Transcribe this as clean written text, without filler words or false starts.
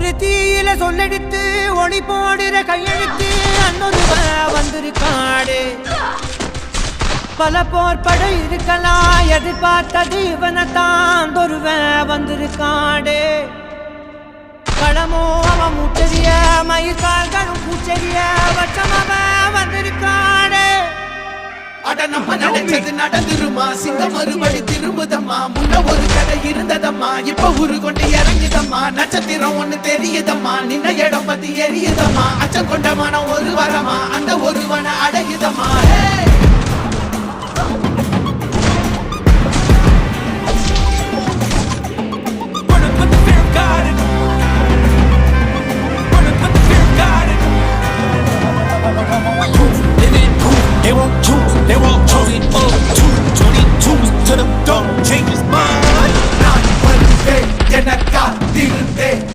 ஒரு தீயில சொல்லெடுத்து ஒளி போடுற கையெழுத்து அன்னொருவ வந்திருக்காடு பல போர் படை இருக்கலாம் எதிர்பார்த்தது இவனைத்தான் ஒருவ வந்திருக்காடு களமோ அவன் மூச்சரிய மயிர்கால்களும் பூச்செரிய வச்சம் அவன் வந்திருக்காடு அட நம்ம நினைச்சது நடந்துருமா சிங்கம் மறுபடி திரும்புதம்மா முன்ன ஒரு கதை இருந்ததம்மா இப்ப ஊரு கொண்டு இறங்குதம்மா நட்சத்திரம் ஒண்ணு தெரியுதம்மா நின்ன இடம் பத்தி எரியுதம்மா அச்சம் கொண்ட மனம் ஒரு வரமா அந்த ஒருவனை அடையுதம்மா